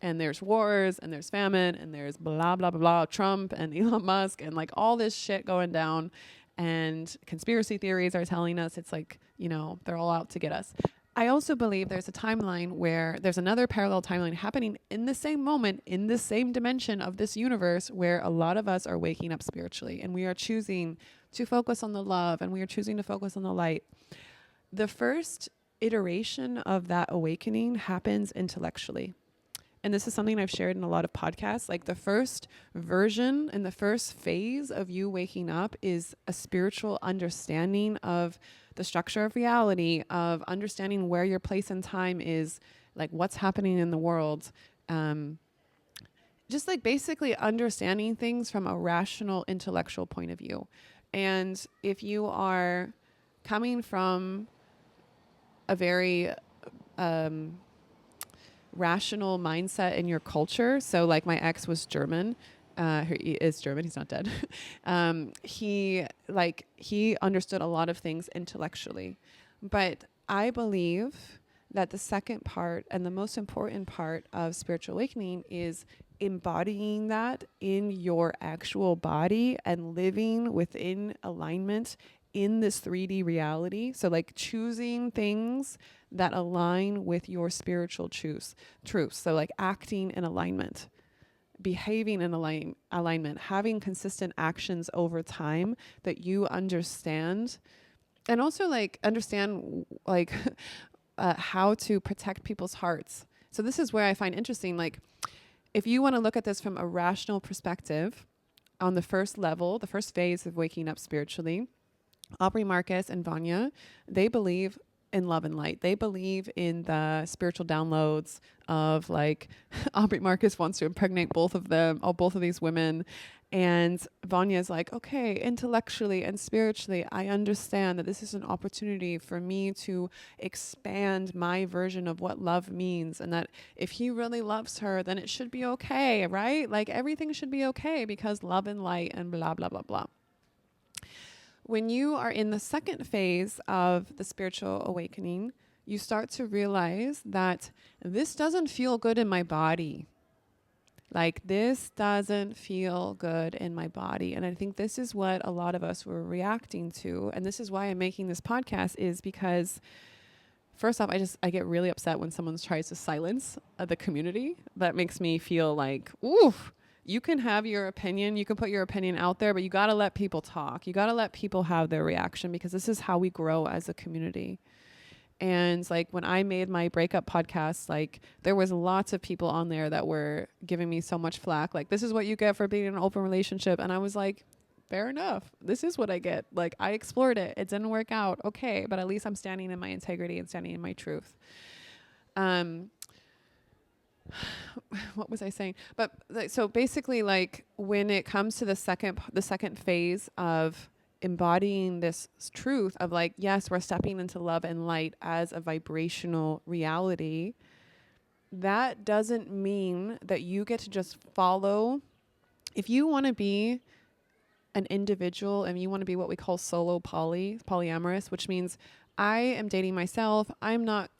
And there's wars and there's famine and there's blah, blah, blah, blah, Trump and Elon Musk and like all this shit going down. And conspiracy theories are telling us it's like, you know, they're all out to get us. I also believe there's a timeline where there's another parallel timeline happening in the same moment, in the same dimension of this universe, where a lot of us are waking up spiritually and we are choosing to focus on the love and we are choosing to focus on the light. The first iteration of that awakening happens intellectually. And this is something I've shared in a lot of podcasts. Like the first version and the first phase of you waking up is a spiritual understanding of the structure of reality, of understanding where your place in time is, like what's happening in the world. Just like basically understanding things from a rational, intellectual point of view. And if you are coming from a very rational mindset in your culture, so like my ex was German, he is German, he's not dead. He understood a lot of things intellectually, but I believe that the second part and the most important part of spiritual awakening is embodying that in your actual body and living within alignment in this 3D reality. So like choosing things that align with your spiritual truths. So like acting in alignment, behaving in alignment, having consistent actions over time that you understand, and also like understand like how to protect people's hearts. So this is where I find interesting, like if you want to look at this from a rational perspective on the first level, the first phase of waking up spiritually, Aubrey Marcus and Vylana, they believe in love and light. They believe in the spiritual downloads of like Aubrey Marcus wants to impregnate both of these women. And Vanya's like, okay, intellectually and spiritually, I understand that this is an opportunity for me to expand my version of what love means. And that if he really loves her, then it should be okay, right? Like everything should be okay because love and light and blah, blah, blah, blah. When you are in the second phase of the spiritual awakening, you start to realize that this doesn't feel good in my body. Like this doesn't feel good in my body. And I think this is what a lot of us were reacting to. And this is why I'm making this podcast, is because first off, I get really upset when someone tries to silence the community. That makes me feel like, ooh, you can have your opinion, you can put your opinion out there, but you got to let people talk. You got to let people have their reaction, because this is how we grow as a community. And like when I made my breakup podcast, like there was lots of people on there that were giving me so much flack. Like, this is what you get for being in an open relationship. And I was like, fair enough. This is what I get. Like, I explored it. It didn't work out. Okay. But at least I'm standing in my integrity and standing in my truth. What was I saying? But so basically, like, when it comes to the second phase of embodying this truth of like, yes, we're stepping into love and light as a vibrational reality, that doesn't mean that you get to just follow. If you want to be an individual and you want to be what we call polyamorous, which means I am dating myself. I'm not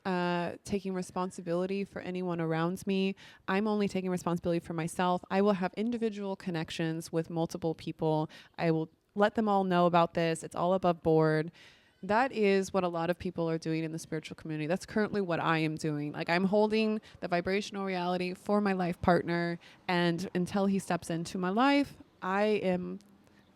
taking responsibility for anyone around me. I'm only taking responsibility for myself. I will have individual connections with multiple people. I will let them all know about this. It's all above board. That is what a lot of people are doing in the spiritual community. That's currently what I am doing. Like, I'm holding the vibrational reality for my life partner, and until he steps into my life, I'm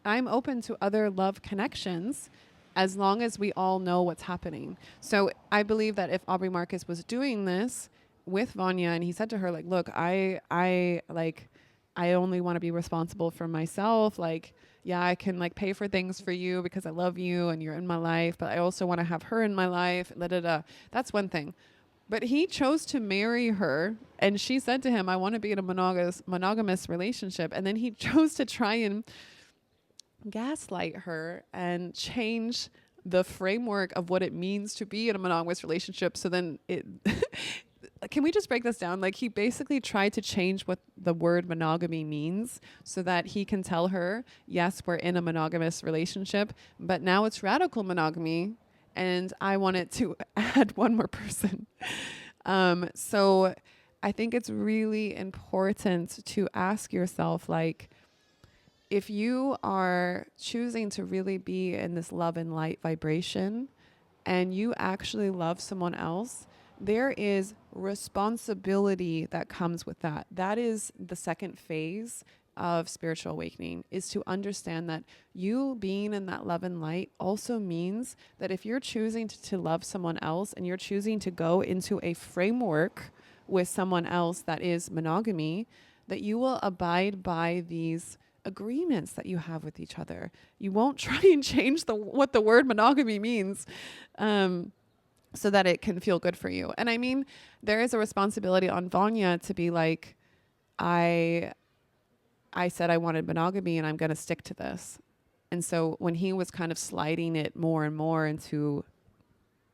open to other love connections as long as we all know what's happening. So I believe that if Aubrey Marcus was doing this with Vanya and he said to her, like, look, I only want to be responsible for myself. Like, yeah, I can like pay for things for you because I love you and you're in my life, but I also want to have her in my life. That's one thing. But he chose to marry her, and she said to him, I want to be in a monogamous relationship. And then he chose to try and gaslight her and change the framework of what it means to be in a monogamous relationship. So then can we just break this down? Like, he basically tried to change what the word monogamy means so that he can tell her, yes, we're in a monogamous relationship, but now it's radical monogamy, and I wanted to add one more person. So I think it's really important to ask yourself, like, if you are choosing to really be in this love and light vibration and you actually love someone else, there is responsibility that comes with that. That is the second phase of spiritual awakening, is to understand that you being in that love and light also means that if you're choosing to love someone else and you're choosing to go into a framework with someone else that is monogamy, that you will abide by these agreements that you have with each other. You won't try and change what the word monogamy means so that it can feel good for you. And I mean, there is a responsibility on Vanya to be like, I said I wanted monogamy and I'm going to stick to this. And so when he was kind of sliding it more and more into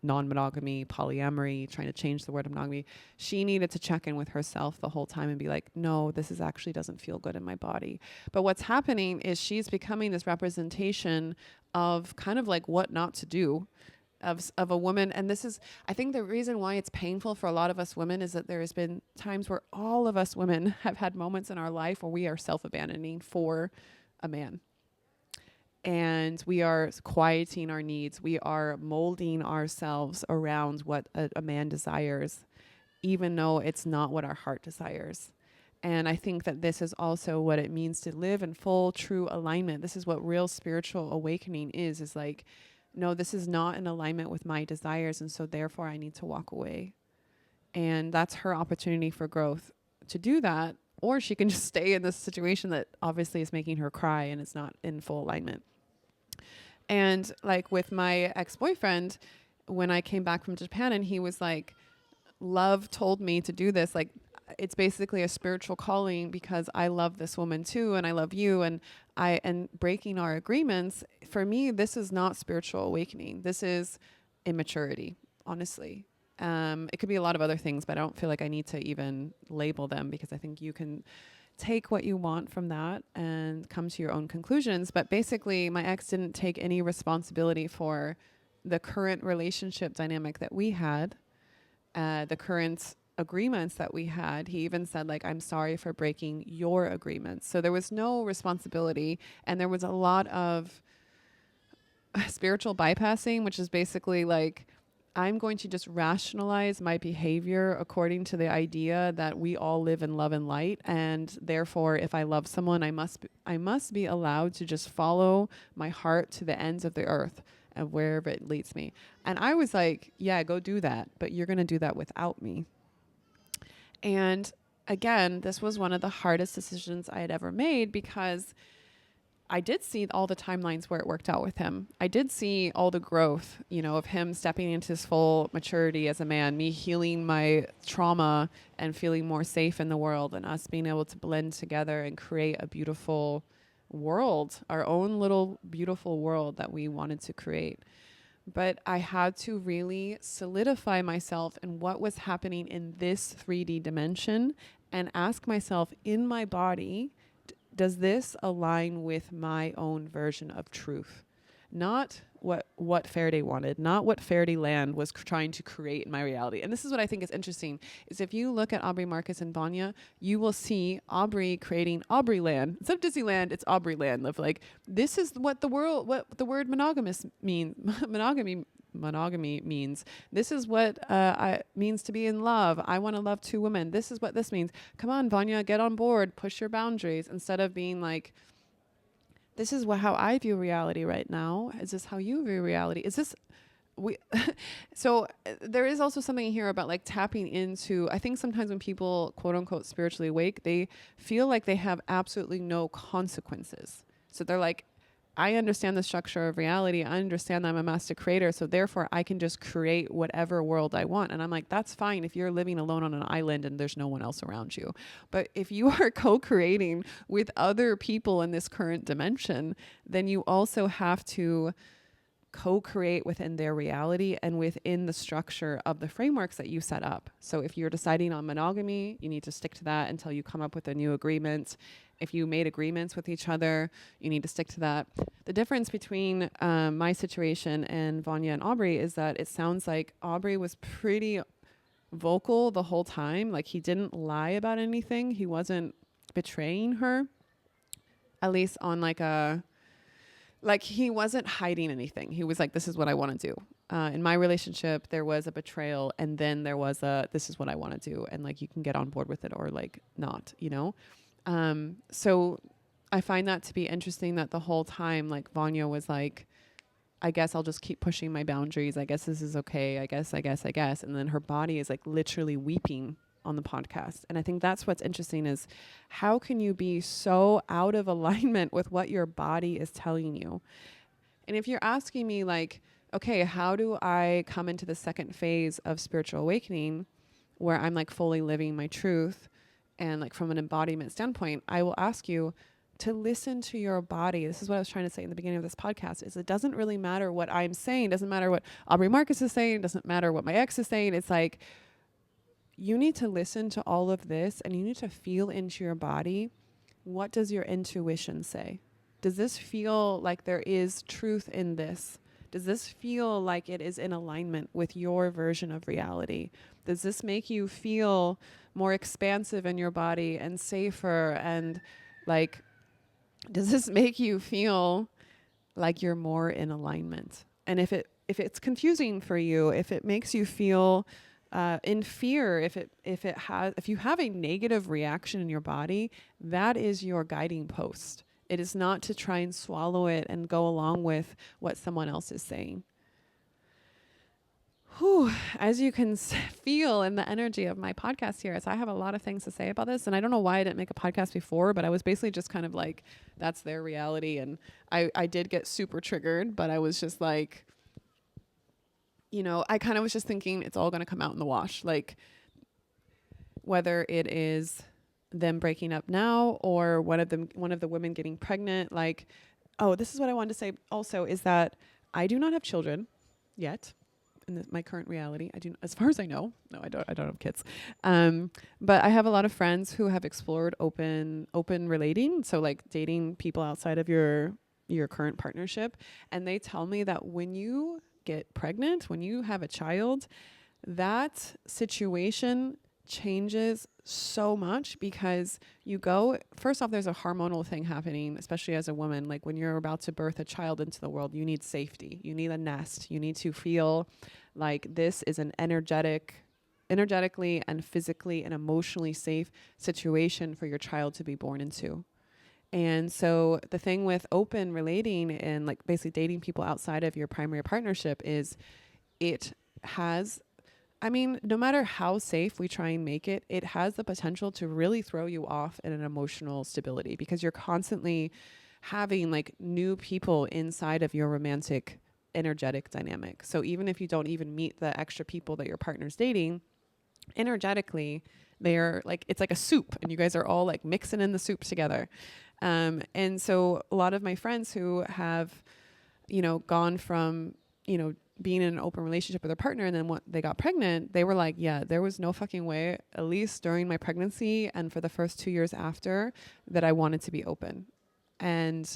non-monogamy, polyamory, trying to change the word monogamy, she needed to check in with herself the whole time and be like, no, this is actually doesn't feel good in my body. But what's happening is she's becoming this representation of kind of like what not to do of a woman. And this is, I think the reason why it's painful for a lot of us women is that there has been times where all of us women have had moments in our life where we are self-abandoning for a man. And we are quieting our needs. We are molding ourselves around what a man desires, even though it's not what our heart desires. And I think that this is also what it means to live in full, true alignment. This is what real spiritual awakening is like, no, this is not in alignment with my desires. And so therefore I need to walk away. And that's her opportunity for growth to do that. Or she can just stay in this situation that obviously is making her cry and it's not in full alignment. And like with my ex-boyfriend, when I came back from Japan and he was like, love told me to do this. Like, it's basically a spiritual calling because I love this woman too. And I love you. And breaking our agreements, for me, this is not spiritual awakening. This is immaturity, honestly. It could be a lot of other things, but I don't feel like I need to even label them because I think you can take what you want from that and come to your own conclusions. But basically, my ex didn't take any responsibility for the current relationship dynamic that we had, the current agreements that we had. He even said, like, I'm sorry for breaking your agreements. So there was no responsibility. And there was a lot of spiritual bypassing, which is basically like, I'm going to just rationalize my behavior according to the idea that we all live in love and light. And therefore, if I love someone, I must be allowed to just follow my heart to the ends of the earth and wherever it leads me. And I was like, yeah, go do that. But you're going to do that without me. And again, this was one of the hardest decisions I had ever made because I did see all the timelines where it worked out with him. I did see all the growth, of him stepping into his full maturity as a man, me healing my trauma and feeling more safe in the world, and us being able to blend together and create a beautiful world, our own little beautiful world that we wanted to create. But I had to really solidify myself in what was happening in this 3D dimension and ask myself, in my body, does this align with my own version of truth? Not what Faraday wanted, not what Faraday land was trying to create in my reality. And this is what I think is interesting, is if you look at Aubrey Marcus and Vanya, you will see Aubrey creating Aubrey land. Instead of Disneyland, it's Aubrey land. Of like, this is what the word monogamous means. Monogamy means. This is what I means to be in love. I want to love two women. This is what this means. Come on, Vanya, get on board. Push your boundaries, instead of being like, this is how I view reality right now. Is this how you view reality? Is this we? So there is also something here about like tapping into. I think sometimes when people quote unquote spiritually awake, they feel like they have absolutely no consequences. So they're like, I understand the structure of reality. I understand that I'm a master creator. So therefore I can just create whatever world I want. And I'm like, that's fine if you're living alone on an island and there's no one else around you. But if you are co-creating with other people in this current dimension, then you also have to co-create within their reality and within the structure of the frameworks that you set up. So if you're deciding on monogamy, you need to stick to that until you come up with a new agreement. If you made agreements with each other, you need to stick to that. The difference between my situation and Vanya and Aubrey is that it sounds like Aubrey was pretty vocal the whole time. Like, he didn't lie about anything. He wasn't betraying her, at least on he wasn't hiding anything. He was like, this is what I want to do. In my relationship, there was a betrayal, and then there was this is what I want to do. And like, you can get on board with it or like not, So I find that to be interesting, that the whole time, like, Vanya was like, I guess I'll just keep pushing my boundaries. I guess this is okay. I guess. And then her body is like literally weeping on the podcast. And I think that's what's interesting, is how can you be so out of alignment with what your body is telling you? And if you're asking me like, okay, how do I come into the second phase of spiritual awakening where I'm like fully living my truth and like from an embodiment standpoint, I will ask you to listen to your body. This is what I was trying to say in the beginning of this podcast, is it doesn't really matter what I'm saying. It doesn't matter what Aubrey Marcus is saying. It doesn't matter what my ex is saying. It's like, you need to listen to all of this and you need to feel into your body. What does your intuition say? Does this feel like there is truth in this? Does this feel like it is in alignment with your version of reality? Does this make you feel more expansive in your body and safer? And like, does this make you feel like you're more in alignment? And if it's confusing for you, if it makes you feel in fear, if you have a negative reaction in your body, that is your guiding post. It is not to try and swallow it and go along with what someone else is saying. Whew, as you can feel in the energy of my podcast here, as I have a lot of things to say about this, and I don't know why I didn't make a podcast before, but I was basically just kind of like, that's their reality. And I did get super triggered, but I was just like, I kind of was just thinking it's all going to come out in the wash. Like, whether it is them breaking up now or one of the women getting pregnant, like, oh, this is what I wanted to say also, is that I do not have children yet in my current reality. I do, as far as I know. No, I don't have kids. But I have a lot of friends who have explored open relating. So like dating people outside of your current partnership. And they tell me that when you get pregnant, when you have a child, that situation changes so much, because first off, there's a hormonal thing happening, especially as a woman. Like, when you're about to birth a child into the world, you need safety, you need a nest, you need to feel like this is an energetically and physically and emotionally safe situation for your child to be born into. And so the thing with open relating and like basically dating people outside of your primary partnership is no matter how safe we try and make it, it has the potential to really throw you off in an emotional stability, because you're constantly having like new people inside of your romantic energetic dynamic. So even if you don't even meet the extra people that your partner's dating, energetically, they're like, it's like a soup and you guys are all like mixing in the soup together. And so a lot of my friends who have, gone from, being in an open relationship with their partner and then when they got pregnant, they were like, yeah, there was no fucking way, at least during my pregnancy and for the first 2 years after, that I wanted to be open. And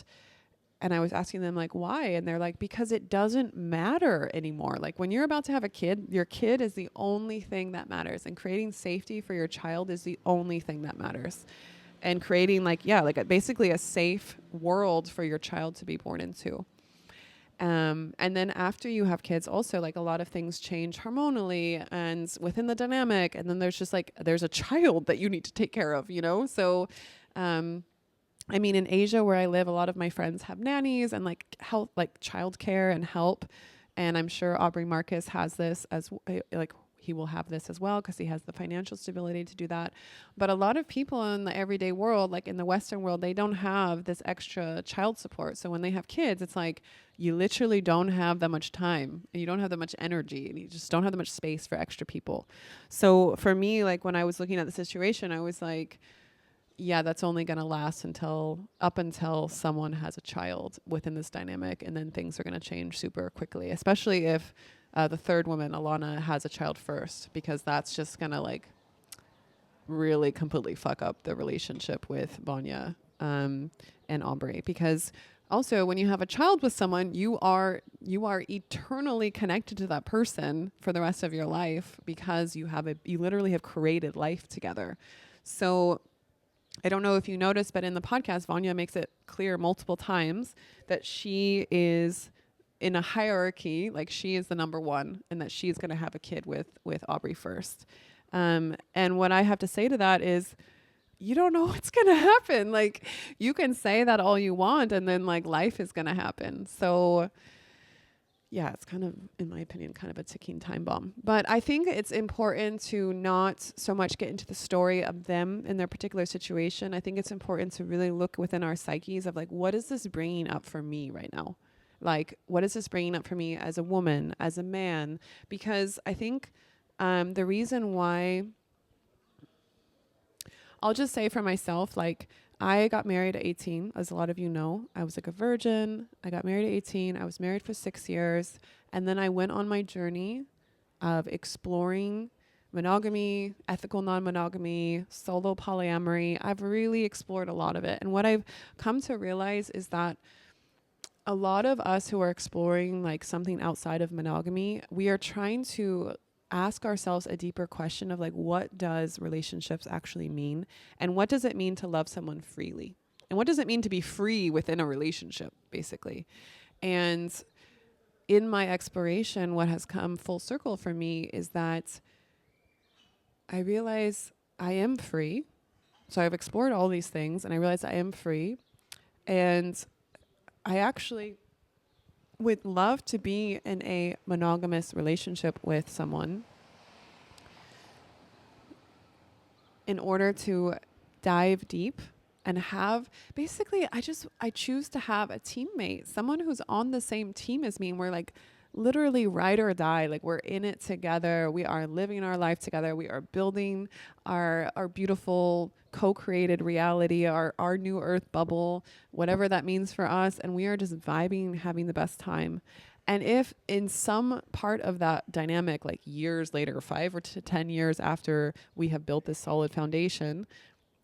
I was asking them like, why? And they're like, because it doesn't matter anymore. Like when you're about to have a kid, your kid is the only thing that matters. And creating safety for your child is the only thing that matters. And creating basically a safe world for your child to be born into. And then after you have kids also, like a lot of things change hormonally and within the dynamic. And then there's a child that you need to take care of, So, I mean, in Asia where I live, a lot of my friends have nannies and like help, like childcare and help. And I'm sure Aubrey Marcus has this as like he will have this as well because he has the financial stability to do that. But a lot of people in the everyday world, like in the Western world, they don't have this extra child support. So when they have kids, it's like you literally don't have that much time and you don't have that much energy and you just don't have that much space for extra people. So for me, like when I was looking at the situation, I was like, yeah, that's only going to last up until someone has a child within this dynamic. And then things are going to change super quickly, especially if the third woman, Vylana, has a child first, because that's just going to like really completely fuck up the relationship with Vanya and Aubrey. Because also when you have a child with someone, you are eternally connected to that person for the rest of your life because you literally have created life together. So I don't know if you noticed, but in the podcast, Vanya makes it clear multiple times that she is in a hierarchy, like she is the number one and that she's going to have a kid with Aubrey first. And what I have to say to that is, you don't know what's going to happen. Like you can say that all you want and then like life is going to happen. So yeah, it's kind of, in my opinion, kind of a ticking time bomb. But I think it's important to not so much get into the story of them in their particular situation. I think it's important to really look within our psyches of like, what is this bringing up for me right now? Like, what is this bringing up for me as a woman, as a man? Because I think the reason why, I'll just say for myself, like, I got married at 18, as a lot of you know. I was like a virgin. I got married at 18. I was married for 6 years. And then I went on my journey of exploring monogamy, ethical non-monogamy, solo polyamory. I've really explored a lot of it. And what I've come to realize is that a lot of us who are exploring like something outside of monogamy, we are trying to ask ourselves a deeper question of like, what does relationships actually mean? And what does it mean to love someone freely? And what does it mean to be free within a relationship, basically? And in my exploration, what has come full circle for me is that I realize I am free. So I've explored all these things and I realize I am free. And I actually would love to be in a monogamous relationship with someone in order to dive deep and have, basically, I choose to have a teammate, someone who's on the same team as me. And we're like literally ride or die. Like we're in it together. We are living our life together. We are building our beautiful co-created reality, our new earth bubble, whatever that means for us. And we are just vibing, having the best time. And if in some part of that dynamic, like years later, 5 or 10 years after we have built this solid foundation,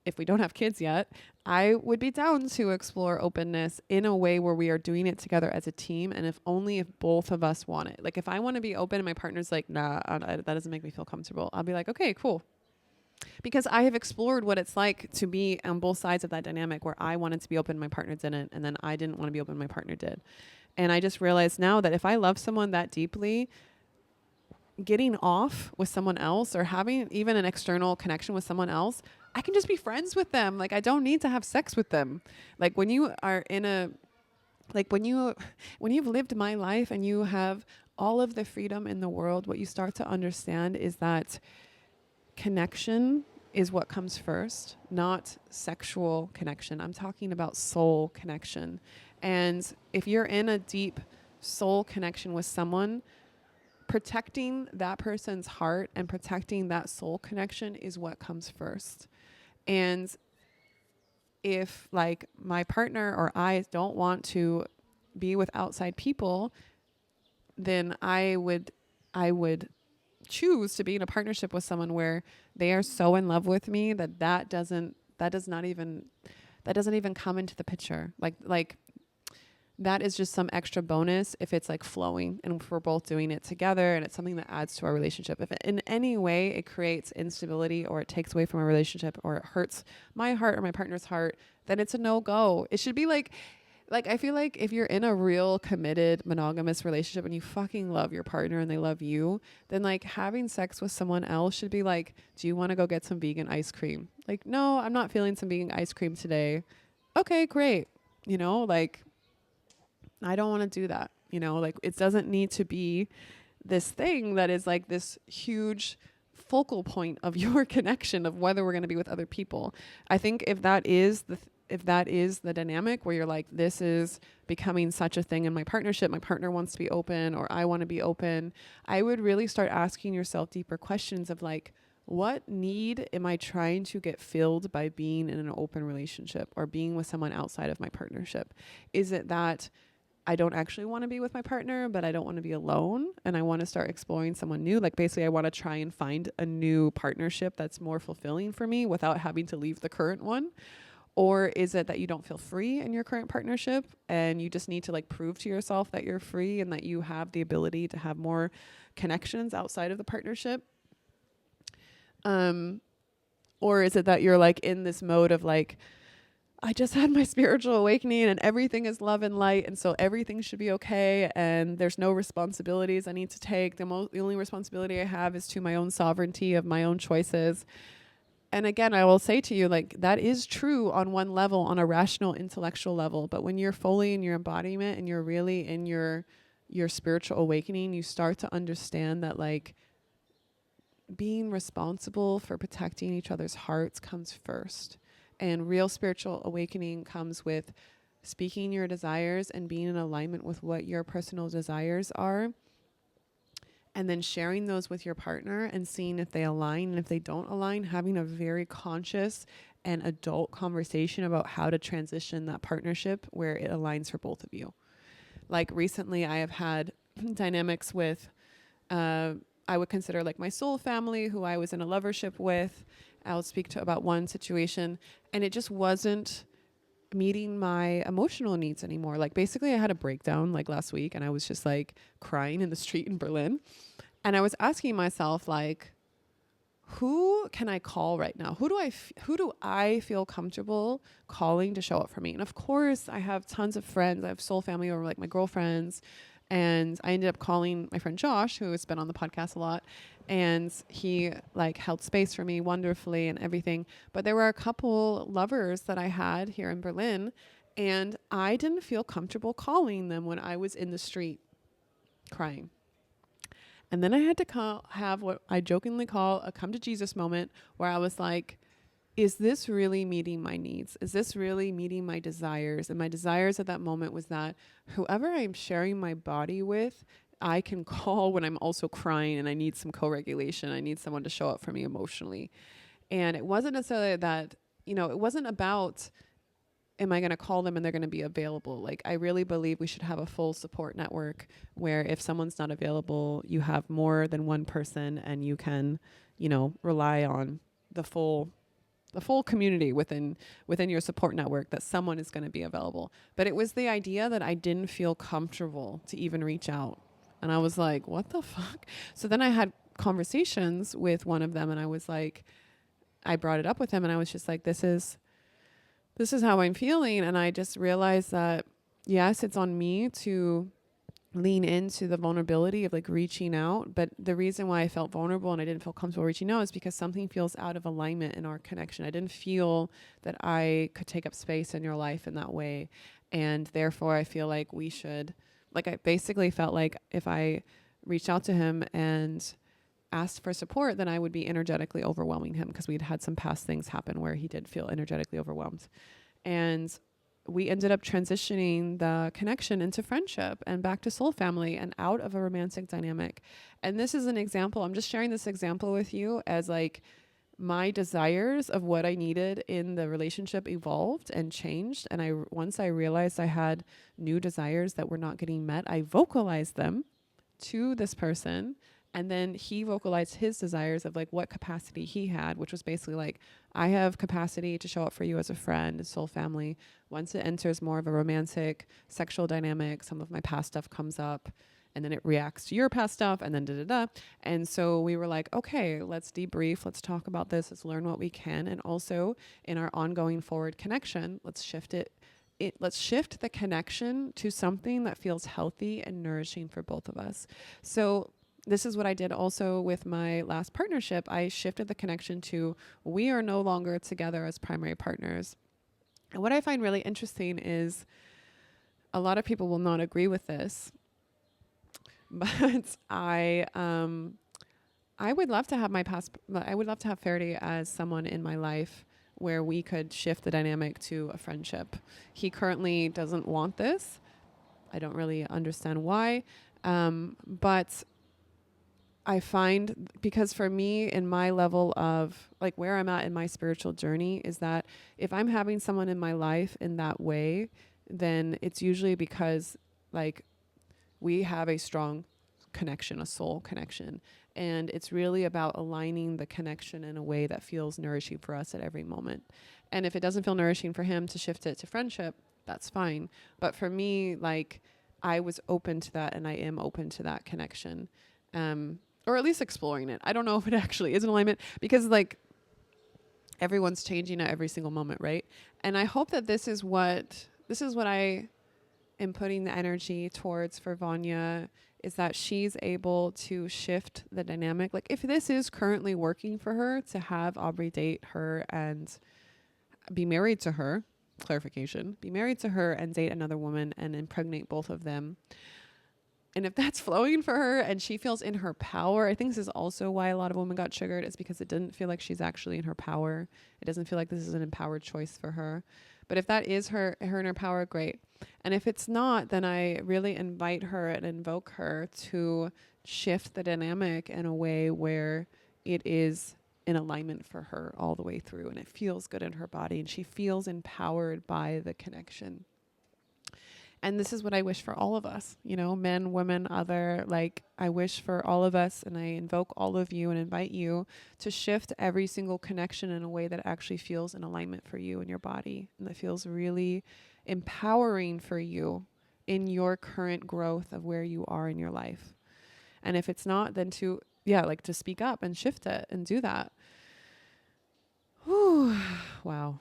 if we don't have kids yet, I would be down to explore openness in a way where we are doing it together as a team. And if both of us want it. Like if I want to be open and my partner's like, nah, that doesn't make me feel comfortable, I'll be like, okay, cool. Because I have explored what it's like to be on both sides of that dynamic where I wanted to be open, my partner didn't, and then I didn't want to be open, my partner did. And I just realized now that if I love someone that deeply, getting off with someone else or having even an external connection with someone else, I can just be friends with them. Like I don't need to have sex with them. Like when you are when you've lived my life and you have all of the freedom in the world, what you start to understand is that connection is what comes first, not sexual connection. I'm talking about soul connection. And if you're in a deep soul connection with someone, protecting that person's heart and protecting that soul connection is what comes first. And if like my partner or I don't want to be with outside people, then I would choose to be in a partnership with someone where they are so in love with me that doesn't even come into the picture. Like that is just some extra bonus if it's like flowing and if we're both doing it together and it's something that adds to our relationship. If in any way it creates instability or it takes away from our relationship or it hurts my heart or my partner's heart, then it's a no-go. It should be like I feel like if you're in a real committed monogamous relationship and you fucking love your partner and they love you, then like having sex with someone else should be like, do you want to go get some vegan ice cream? Like, no, I'm not feeling some vegan ice cream today. Okay, great. You know, like I don't want to do that. You know, like it doesn't need to be this thing that is like this huge focal point of your connection of whether we're going to be with other people. I think if that is the dynamic where you're like, this is becoming such a thing in my partnership, my partner wants to be open or I want to be open, I would really start asking yourself deeper questions of like, what need am I trying to get filled by being in an open relationship or being with someone outside of my partnership? Is it that I don't actually want to be with my partner, but I don't want to be alone and I want to start exploring someone new? Like basically I want to try and find a new partnership that's more fulfilling for me without having to leave the current one. Or is it that you don't feel free in your current partnership and you just need to like prove to yourself that you're free and that you have the ability to have more connections outside of the partnership? Or is it that you're like in this mode of like, I just had my spiritual awakening and everything is love and light. And so everything should be okay. And there's no responsibilities I need to take. The only responsibility I have is to my own sovereignty of my own choices. And again, I will say to you, like, that is true on one level, on a rational, intellectual level. But when you're fully in your embodiment and you're really in your spiritual awakening, you start to understand that, like, being responsible for protecting each other's hearts comes first. And real spiritual awakening comes with speaking your desires and being in alignment with what your personal desires are. And then sharing those with your partner and seeing if they align. And if they don't align, having a very conscious and adult conversation about how to transition that partnership where it aligns for both of you. Like recently I have had dynamics with, I would consider like my soul family, who I was in a lovership with. I'll speak to about one situation, and it just wasn't meeting my emotional needs anymore. Like basically I had a breakdown like last week and I was just like crying in the street in Berlin. And I was asking myself, like, who can I call right now? Who do I feel comfortable calling to show up for me? And of course I have tons of friends. I have soul family or like my girlfriends. And I ended up calling my friend Josh, who has been on the podcast a lot. And he like held space for me wonderfully and everything. But there were a couple lovers that I had here in Berlin, and I didn't feel comfortable calling them when I was in the street crying. And then I had to have what I jokingly call a come to Jesus moment, where I was like, is this really meeting my needs? Is this really meeting my desires? And my desires at that moment was that whoever I'm sharing my body with, I can call when I'm also crying and I need some co-regulation. I need someone to show up for me emotionally. And it wasn't necessarily that, you know, it wasn't about, am I going to call them and they're going to be available? Like, I really believe we should have a full support network where if someone's not available, you have more than one person and you can, you know, rely on the full community within your support network that someone is going to be available. But it was the idea that I didn't feel comfortable to even reach out. And I was like, what the fuck? So then I had conversations with one of them and I was like, I brought it up with him and I was just like, this is how I'm feeling. And I just realized that, yes, it's on me to lean into the vulnerability of like reaching out. But the reason why I felt vulnerable and I didn't feel comfortable reaching out is because something feels out of alignment in our connection. I didn't feel that I could take up space in your life in that way. And therefore I feel like we should, like, I basically felt like if I reached out to him and asked for support, then I would be energetically overwhelming him, because we'd had some past things happen where he did feel energetically overwhelmed. And we ended up transitioning the connection into friendship and back to soul family and out of a romantic dynamic. And this is an example. I'm just sharing this example with you as like my desires of what I needed in the relationship evolved and changed. And once I realized I had new desires that were not getting met, I vocalized them to this person. And then he vocalized his desires of like what capacity he had, which was basically like, I have capacity to show up for you as a friend, soul family. Once it enters more of a romantic sexual dynamic, some of my past stuff comes up, and then it reacts to your past stuff, and then da-da-da. And so we were like, okay, let's debrief. Let's talk about this. Let's learn what we can. And also in our ongoing forward connection, let's shift let's shift the connection to something that feels healthy and nourishing for both of us. So this is what I did also with my last partnership. I shifted the connection to, we are no longer together as primary partners. And what I find really interesting is a lot of people will not agree with this, but I would love to have I would love to have Faraday as someone in my life where we could shift the dynamic to a friendship. He currently doesn't want this. I don't really understand why. But I find, because for me, in my level of like where I'm at in my spiritual journey, is that if I'm having someone in my life in that way, then it's usually because like we have a strong connection, a soul connection. And it's really about aligning the connection in a way that feels nourishing for us at every moment. And if it doesn't feel nourishing for him to shift it to friendship, that's fine. But for me, like I was open to that, and I am open to that connection. Or at least exploring it. I don't know if it actually is an alignment, because like everyone's changing at every single moment, right? And I hope that this is what I am putting the energy towards for Vanya, is that she's able to shift the dynamic. Like if this is currently working for her to have Aubrey date her and be married to her, clarification, be married to her and date another woman and impregnate both of them. And if that's flowing for her and she feels in her power, I think this is also why a lot of women got triggered, is because it didn't feel like she's actually in her power. It doesn't feel like this is an empowered choice for her. But if that is her in her power, great. And if it's not, then I really invite her and invoke her to shift the dynamic in a way where it is in alignment for her all the way through, and it feels good in her body, and she feels empowered by the connection. And this is what I wish for all of us, you know, men, women, other, like I wish for all of us, and I invoke all of you and invite you to shift every single connection in a way that actually feels in alignment for you and your body, and that feels really empowering for you in your current growth of where you are in your life. And if it's not, then to speak up and shift it and do that. Whew. Wow.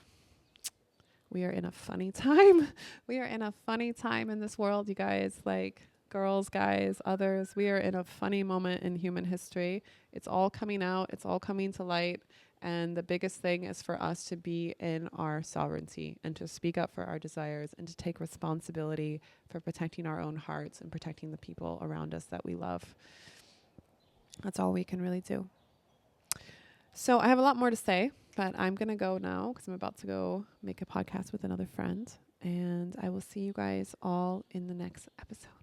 We are in a funny time. We are in a funny time in this world, you guys, like girls, guys, others. We are in a funny moment in human history. It's all coming out. It's all coming to light. And the biggest thing is for us to be in our sovereignty and to speak up for our desires and to take responsibility for protecting our own hearts and protecting the people around us that we love. That's all we can really do. So I have a lot more to say, but I'm going to go now because I'm about to go make a podcast with another friend. And I will see you guys all in the next episode.